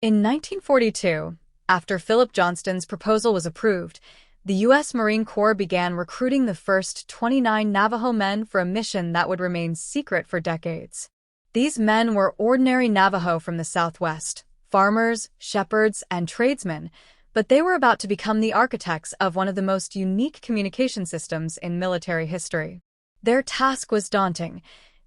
In 1942, after Philip Johnston's proposal was approved, the U.S. Marine Corps began recruiting the first 29 Navajo men for a mission that would remain secret for decades. These men were ordinary Navajo from the Southwest, farmers, shepherds, and tradesmen, but they were about to become the architects of one of the most unique communication systems in military history. Their task was daunting: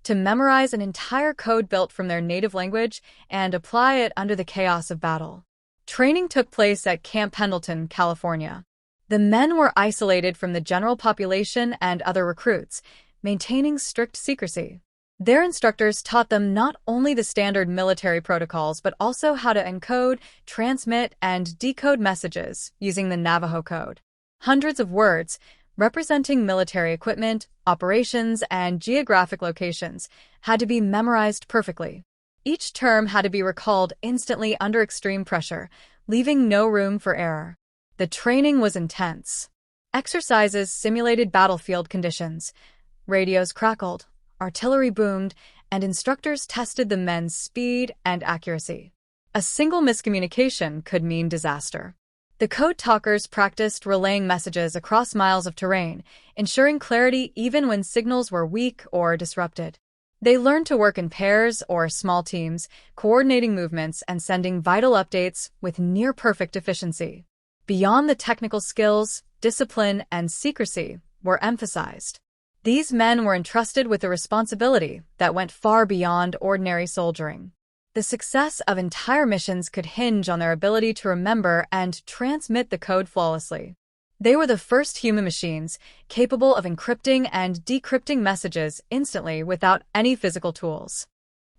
to memorize an entire code built from their native language and apply it under the chaos of battle. Training took place at Camp Pendleton, California. The men were isolated from the general population and other recruits, maintaining strict secrecy. Their instructors taught them not only the standard military protocols but also how to encode, transmit, and decode messages using the Navajo code. Hundreds of words, representing military equipment, operations, and geographic locations, had to be memorized perfectly. Each term had to be recalled instantly under extreme pressure, leaving no room for error. The training was intense. Exercises simulated battlefield conditions. Radios crackled, artillery boomed, and instructors tested the men's speed and accuracy. A single miscommunication could mean disaster. The code talkers practiced relaying messages across miles of terrain, ensuring clarity even when signals were weak or disrupted. They learned to work in pairs or small teams, coordinating movements and sending vital updates with near-perfect efficiency. Beyond the technical skills, discipline and secrecy were emphasized. These men were entrusted with a responsibility that went far beyond ordinary soldiering. The success of entire missions could hinge on their ability to remember and transmit the code flawlessly. They were the first human machines capable of encrypting and decrypting messages instantly without any physical tools.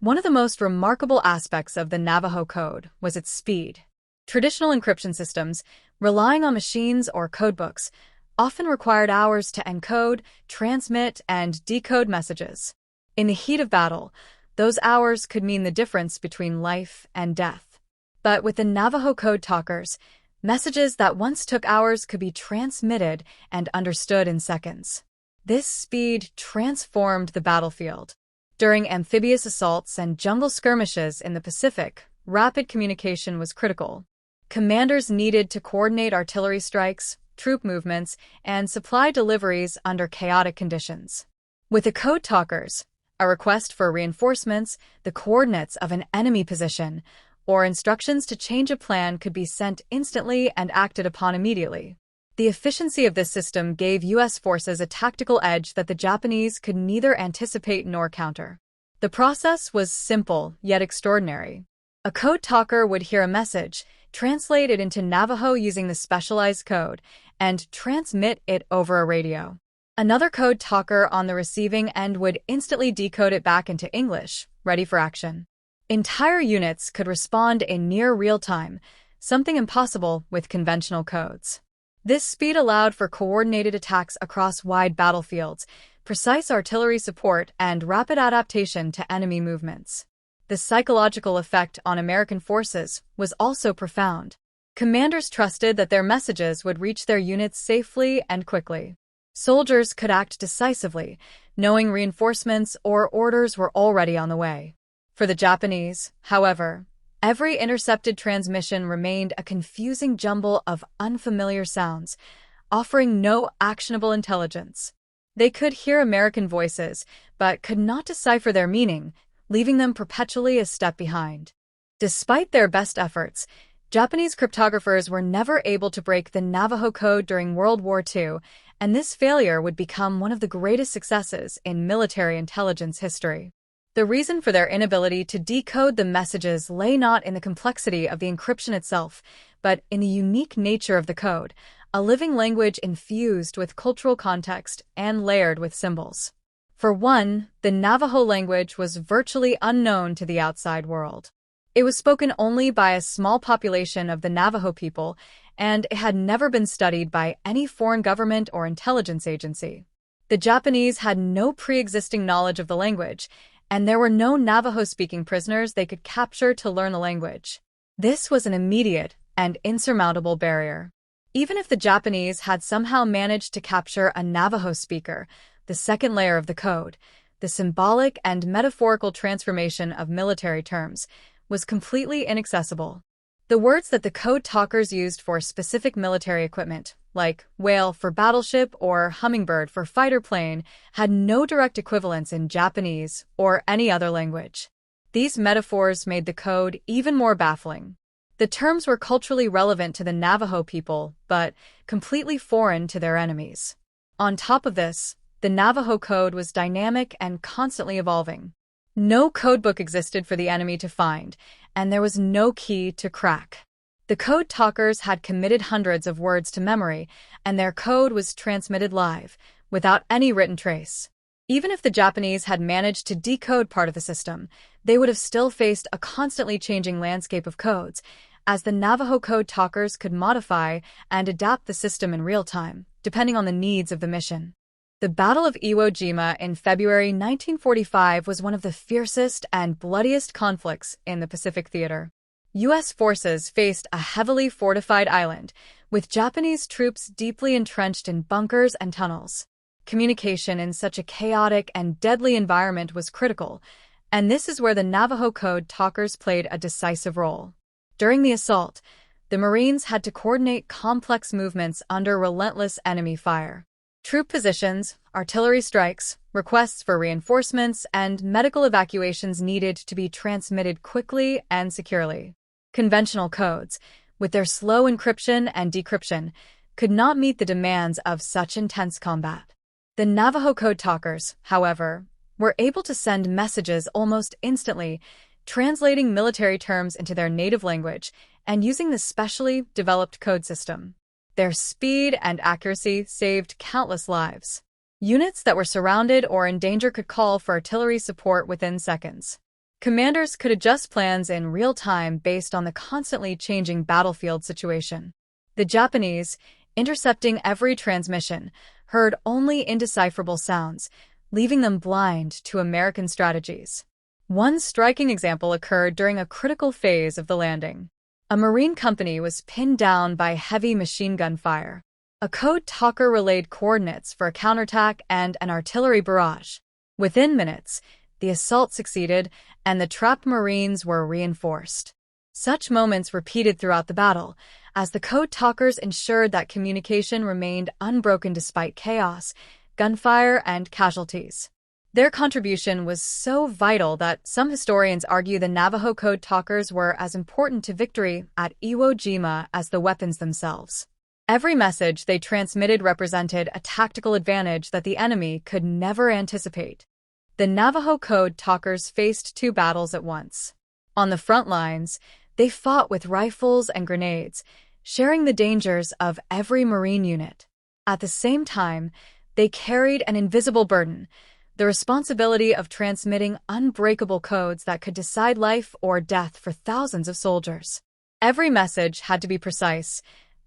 One of the most remarkable aspects of the Navajo code was its speed. Traditional encryption systems, relying on machines or codebooks, often required hours to encode, transmit, and decode messages. In the heat of battle, those hours could mean the difference between life and death. But with the Navajo code talkers, messages that once took hours could be transmitted and understood in seconds. This speed transformed the battlefield. During amphibious assaults and jungle skirmishes in the Pacific, rapid communication was critical. Commanders needed to coordinate artillery strikes, troop movements, and supply deliveries under chaotic conditions. With the code talkers, a request for reinforcements, the coordinates of an enemy position, or instructions to change a plan could be sent instantly and acted upon immediately. The efficiency of this system gave U.S. forces a tactical edge that the Japanese could neither anticipate nor counter. The process was simple yet extraordinary. A code talker would hear a message, translate it into Navajo using the specialized code, and transmit it over a radio. Another code talker on the receiving end would instantly decode it back into English, ready for action. Entire units could respond in near real time, something impossible with conventional codes. This speed allowed for coordinated attacks across wide battlefields, precise artillery support, and rapid adaptation to enemy movements. The psychological effect on American forces was also profound. Commanders trusted that their messages would reach their units safely and quickly. Soldiers could act decisively, knowing reinforcements or orders were already on the way. For the Japanese, however, every intercepted transmission remained a confusing jumble of unfamiliar sounds, offering no actionable intelligence. They could hear American voices, but could not decipher their meaning, leaving them perpetually a step behind. Despite their best efforts, Japanese cryptographers were never able to break the Navajo code during World War II, and this failure would become one of the greatest successes in military intelligence history. The reason for their inability to decode the messages lay not in the complexity of the encryption itself, but in the unique nature of the code, a living language infused with cultural context and layered with symbols. For one, the Navajo language was virtually unknown to the outside world. It was spoken only by a small population of the Navajo people, and it had never been studied by any foreign government or intelligence agency. The Japanese had no pre-existing knowledge of the language, and there were no Navajo-speaking prisoners they could capture to learn the language. This was an immediate and insurmountable barrier. Even if the Japanese had somehow managed to capture a Navajo speaker, the second layer of the code, the symbolic and metaphorical transformation of military terms, was completely inaccessible. The words that the code talkers used for specific military equipment, like whale for battleship or hummingbird for fighter plane, had no direct equivalents in Japanese or any other language. These metaphors made the code even more baffling. The terms were culturally relevant to the Navajo people, but completely foreign to their enemies. On top of this, the Navajo code was dynamic and constantly evolving. No codebook existed for the enemy to find, and there was no key to crack. The code talkers had committed hundreds of words to memory, and their code was transmitted live, without any written trace. Even if the Japanese had managed to decode part of the system, they would have still faced a constantly changing landscape of codes, as the Navajo code talkers could modify and adapt the system in real time, depending on the needs of the mission. The Battle of Iwo Jima in February 1945 was one of the fiercest and bloodiest conflicts in the Pacific Theater. U.S. forces faced a heavily fortified island, with Japanese troops deeply entrenched in bunkers and tunnels. Communication in such a chaotic and deadly environment was critical, and this is where the Navajo code talkers played a decisive role. During the assault, the Marines had to coordinate complex movements under relentless enemy fire. Troop positions, artillery strikes, requests for reinforcements, and medical evacuations needed to be transmitted quickly and securely. Conventional codes, with their slow encryption and decryption, could not meet the demands of such intense combat. The Navajo code talkers, however, were able to send messages almost instantly, translating military terms into their native language and using the specially developed code system. Their speed and accuracy saved countless lives. Units that were surrounded or in danger could call for artillery support within seconds. Commanders could adjust plans in real time based on the constantly changing battlefield situation. The Japanese, intercepting every transmission, heard only indecipherable sounds, leaving them blind to American strategies. One striking example occurred during a critical phase of the landing. A Marine company was pinned down by heavy machine gun fire. A code talker relayed coordinates for a counterattack and an artillery barrage. Within minutes, the assault succeeded, and the trapped Marines were reinforced. Such moments repeated throughout the battle, as the code talkers ensured that communication remained unbroken despite chaos, gunfire, and casualties. Their contribution was so vital that some historians argue the Navajo code talkers were as important to victory at Iwo Jima as the weapons themselves. Every message they transmitted represented a tactical advantage that the enemy could never anticipate. The Navajo code talkers faced two battles at once. On the front lines, they fought with rifles and grenades, sharing the dangers of every Marine unit. At the same time, they carried an invisible burden, the responsibility of transmitting unbreakable codes that could decide life or death for thousands of soldiers. Every message had to be precise,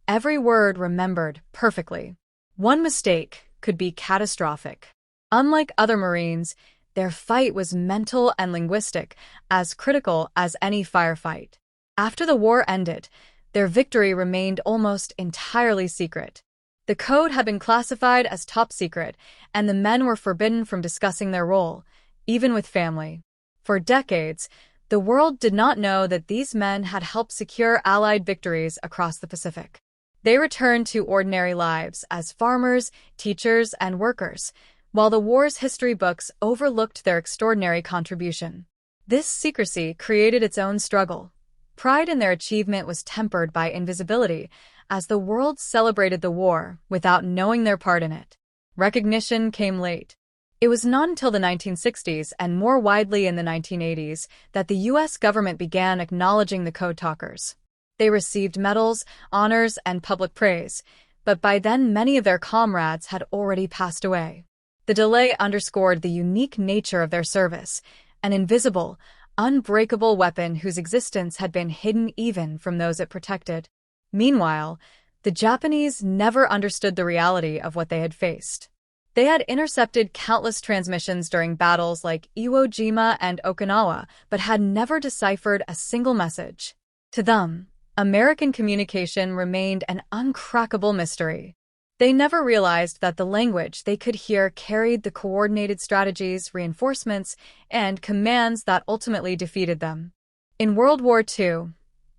every word remembered perfectly. One mistake could be catastrophic. Unlike other Marines, their fight was mental and linguistic, as critical as any firefight. After the war ended, their victory remained almost entirely secret. The code had been classified as top secret, and the men were forbidden from discussing their role, even with family. For decades, the world did not know that these men had helped secure Allied victories across the Pacific. They returned to ordinary lives as farmers, teachers, and workers, while the war's history books overlooked their extraordinary contribution. This secrecy created its own struggle. Pride in their achievement was tempered by invisibility, as the world celebrated the war without knowing their part in it. Recognition came late. It was not until the 1960s and more widely in the 1980s that the U.S. government began acknowledging the code talkers. They received medals, honors, and public praise, but by then many of their comrades had already passed away. The delay underscored the unique nature of their service, an invisible, unbreakable weapon whose existence had been hidden even from those it protected. Meanwhile, the Japanese never understood the reality of what they had faced. They had intercepted countless transmissions during battles like Iwo Jima and Okinawa, but had never deciphered a single message. To them, American communication remained an uncrackable mystery. They never realized that the language they could hear carried the coordinated strategies, reinforcements, and commands that ultimately defeated them. In World War II,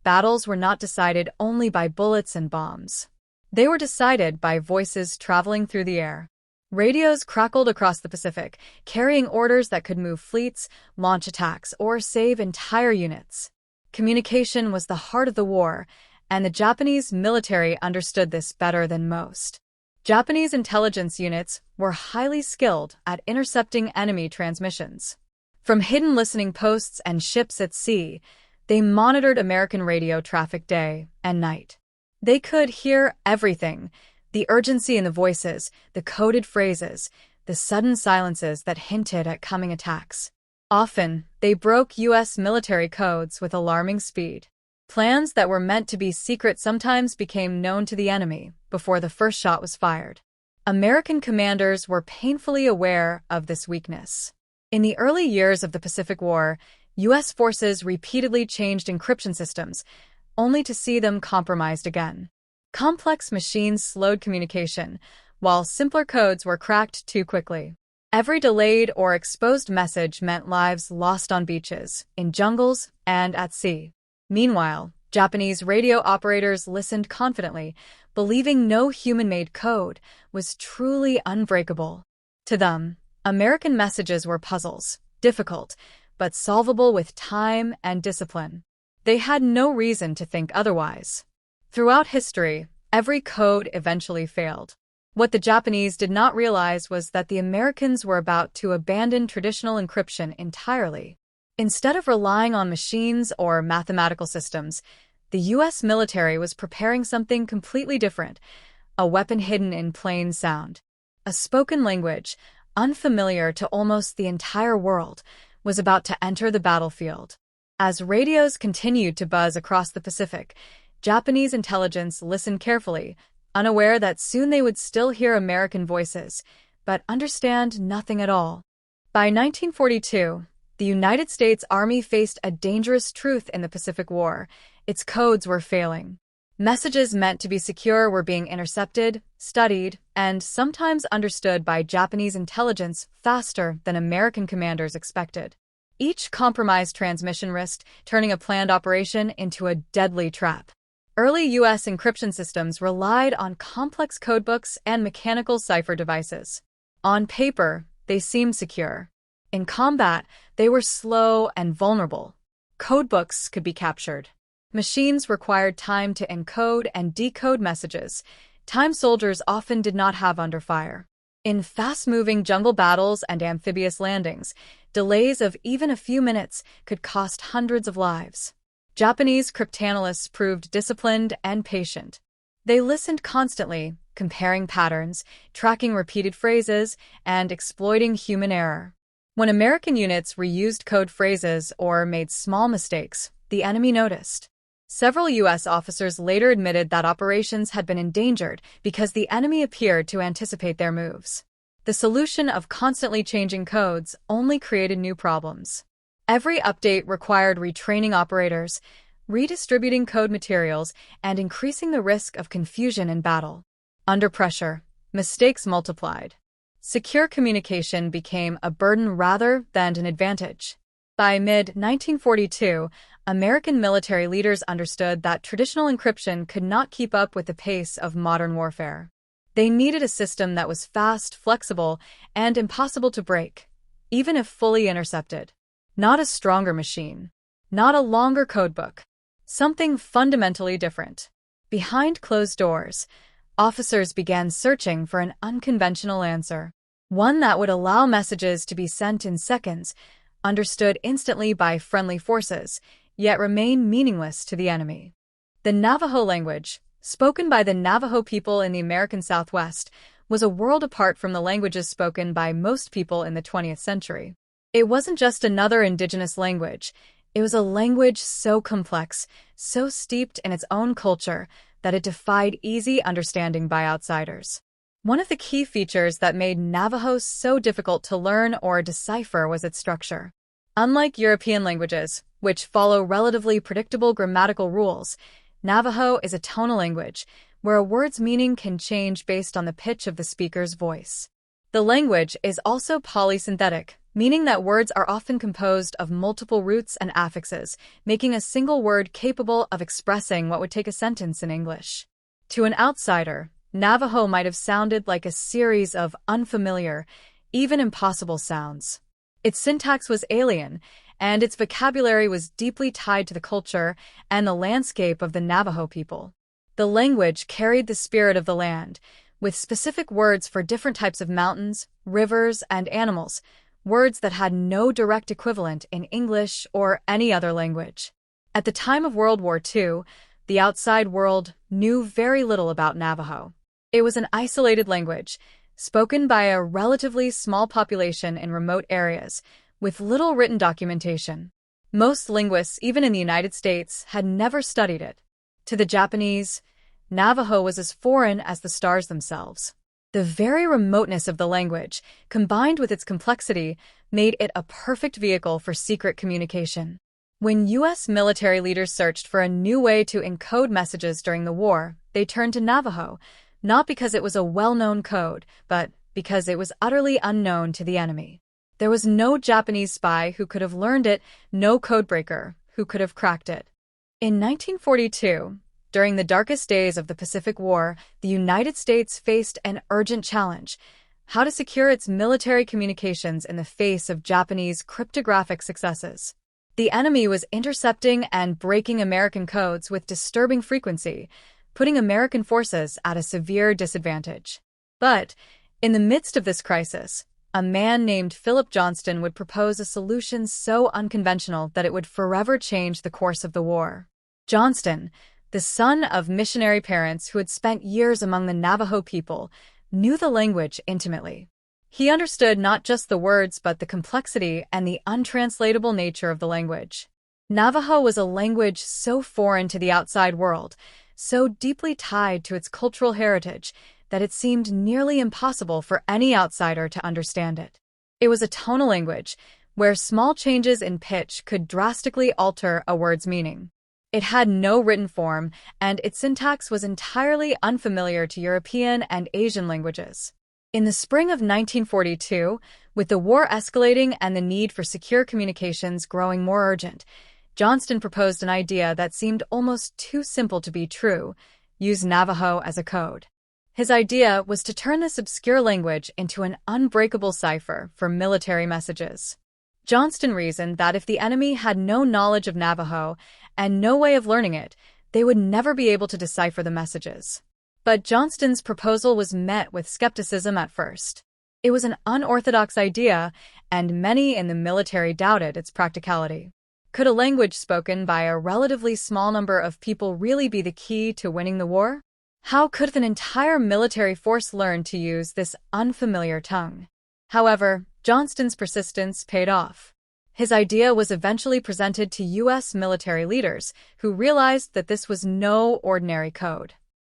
battles were not decided only by bullets and bombs. They were decided by voices traveling through the air. Radios crackled across the Pacific, carrying orders that could move fleets, launch attacks, or save entire units. Communication was the heart of the war, and the Japanese military understood this better than most. Japanese intelligence units were highly skilled at intercepting enemy transmissions. From hidden listening posts and ships at sea, they monitored American radio traffic day and night. They could hear everything: the urgency in the voices, the coded phrases, the sudden silences that hinted at coming attacks. Often, they broke U.S. military codes with alarming speed. Plans that were meant to be secret sometimes became known to the enemy before the first shot was fired. American commanders were painfully aware of this weakness. In the early years of the Pacific War, U.S. forces repeatedly changed encryption systems, only to see them compromised again. Complex machines slowed communication, while simpler codes were cracked too quickly. Every delayed or exposed message meant lives lost on beaches, in jungles, and at sea. Meanwhile, Japanese radio operators listened confidently, believing no human-made code was truly unbreakable. To them, American messages were puzzles, difficult, but solvable with time and discipline. They had no reason to think otherwise. Throughout history, every code eventually failed. What the Japanese did not realize was that the Americans were about to abandon traditional encryption entirely. Instead of relying on machines or mathematical systems, the U.S. military was preparing something completely different: a weapon hidden in plain sound. A spoken language, unfamiliar to almost the entire world, was about to enter the battlefield. As radios continued to buzz across the Pacific, Japanese intelligence listened carefully, unaware that soon they would still hear American voices, but understand nothing at all. By 1942, the United States Army faced a dangerous truth in the Pacific War: its codes were failing. Messages meant to be secure were being intercepted, studied, and sometimes understood by Japanese intelligence faster than American commanders expected. Each compromised transmission risked turning a planned operation into a deadly trap. Early U.S. encryption systems relied on complex codebooks and mechanical cipher devices. On paper, they seemed secure. In combat, they were slow and vulnerable. Codebooks could be captured. Machines required time to encode and decode messages, time soldiers often did not have under fire. In fast-moving jungle battles and amphibious landings, delays of even a few minutes could cost hundreds of lives. Japanese cryptanalysts proved disciplined and patient. They listened constantly, comparing patterns, tracking repeated phrases, and exploiting human error. When American units reused code phrases or made small mistakes, the enemy noticed. Several U.S. officers later admitted that operations had been endangered because the enemy appeared to anticipate their moves. The solution of constantly changing codes only created new problems. Every update required retraining operators, redistributing code materials, and increasing the risk of confusion in battle. Under pressure, mistakes multiplied. Secure communication became a burden rather than an advantage. By mid-1942, American military leaders understood that traditional encryption could not keep up with the pace of modern warfare. They needed a system that was fast, flexible, and impossible to break, even if fully intercepted. Not a stronger machine. Not a longer codebook. Something fundamentally different. Behind closed doors, officers began searching for an unconventional answer. One that would allow messages to be sent in seconds, understood instantly by friendly forces, yet remain meaningless to the enemy. The Navajo language, spoken by the Navajo people in the American Southwest, was a world apart from the languages spoken by most people in the 20th century. It wasn't just another indigenous language. It was a language so complex, so steeped in its own culture, that it defied easy understanding by outsiders. One of the key features that made Navajo so difficult to learn or decipher was its structure. Unlike European languages, which follow relatively predictable grammatical rules, Navajo is a tonal language, where a word's meaning can change based on the pitch of the speaker's voice. The language is also polysynthetic, meaning that words are often composed of multiple roots and affixes, making a single word capable of expressing what would take a sentence in English. To an outsider, Navajo might have sounded like a series of unfamiliar, even impossible sounds. Its syntax was alien, and its vocabulary was deeply tied to the culture and the landscape of the Navajo people. The language carried the spirit of the land, with specific words for different types of mountains, rivers, and animals, words that had no direct equivalent in English or any other language. At the time of World War II, the outside world knew very little about Navajo. It was an isolated language, spoken by a relatively small population in remote areas, with little written documentation. Most linguists, even in the United States, had never studied it. To the Japanese, Navajo was as foreign as the stars themselves. The very remoteness of the language, combined with its complexity, made it a perfect vehicle for secret communication. When U.S. military leaders searched for a new way to encode messages during the war, they turned to Navajo, not because it was a well-known code, but because it was utterly unknown to the enemy. There was no Japanese spy who could have learned it, no codebreaker who could have cracked it. In 1942, during the darkest days of the Pacific War, the United States faced an urgent challenge: how to secure its military communications in the face of Japanese cryptographic successes. The enemy was intercepting and breaking American codes with disturbing frequency, putting American forces at a severe disadvantage. But, in the midst of this crisis, a man named Philip Johnston would propose a solution so unconventional that it would forever change the course of the war. Johnston, the son of missionary parents who had spent years among the Navajo people, knew the language intimately. He understood not just the words but the complexity and the untranslatable nature of the language. Navajo was a language so foreign to the outside world, so deeply tied to its cultural heritage, that it seemed nearly impossible for any outsider to understand it. It was a tonal language, where small changes in pitch could drastically alter a word's meaning. It had no written form, and its syntax was entirely unfamiliar to European and Asian languages. In the spring of 1942, with the war escalating and the need for secure communications growing more urgent, Johnston proposed an idea that seemed almost too simple to be true: use Navajo as a code. His idea was to turn this obscure language into an unbreakable cipher for military messages. Johnston reasoned that if the enemy had no knowledge of Navajo and no way of learning it, they would never be able to decipher the messages. But Johnston's proposal was met with skepticism at first. It was an unorthodox idea, and many in the military doubted its practicality. Could a language spoken by a relatively small number of people really be the key to winning the war? How could an entire military force learn to use this unfamiliar tongue? However, Johnston's persistence paid off. His idea was eventually presented to U.S. military leaders, who realized that this was no ordinary code.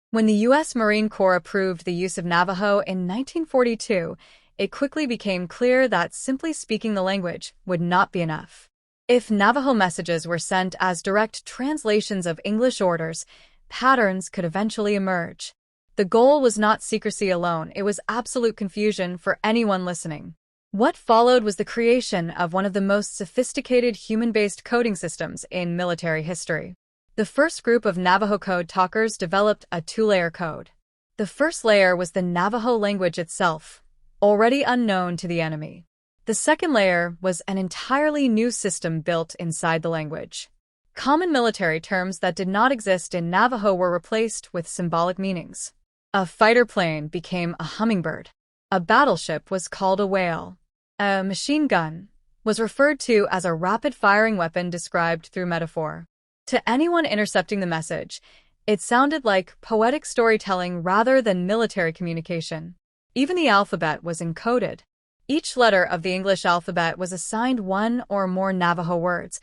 When the U.S. Marine Corps approved the use of Navajo in 1942, it quickly became clear that simply speaking the language would not be enough. If Navajo messages were sent as direct translations of English orders, patterns could eventually emerge. The goal was not secrecy alone, it was absolute confusion for anyone listening. What followed was the creation of one of the most sophisticated human-based coding systems in military history. The first group of Navajo code talkers developed a two-layer code. The first layer was the Navajo language itself, already unknown to the enemy. The second layer was an entirely new system built inside the language. Common military terms that did not exist in Navajo were replaced with symbolic meanings. A fighter plane became a hummingbird. A battleship was called a whale. A machine gun was referred to as a rapid-firing weapon described through metaphor. To anyone intercepting the message, it sounded like poetic storytelling rather than military communication. Even the alphabet was encoded. Each letter of the English alphabet was assigned one or more Navajo words,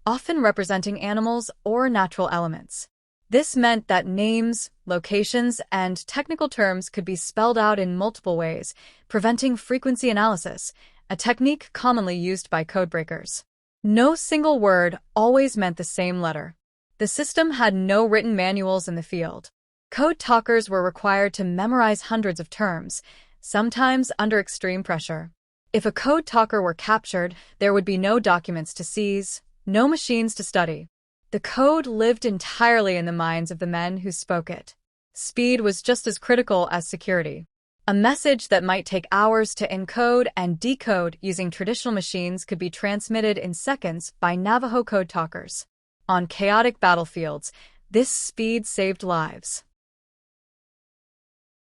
often representing animals or natural elements. This meant that names, locations, and technical terms could be spelled out in multiple ways, preventing frequency analysis, a technique commonly used by codebreakers. No single word always meant the same letter. The system had no written manuals in the field. Code talkers were required to memorize hundreds of terms, sometimes under extreme pressure. If a code talker were captured, there would be no documents to seize, no machines to study. The code lived entirely in the minds of the men who spoke it. Speed was just as critical as security. A message that might take hours to encode and decode using traditional machines could be transmitted in seconds by Navajo code talkers. On chaotic battlefields, this speed saved lives.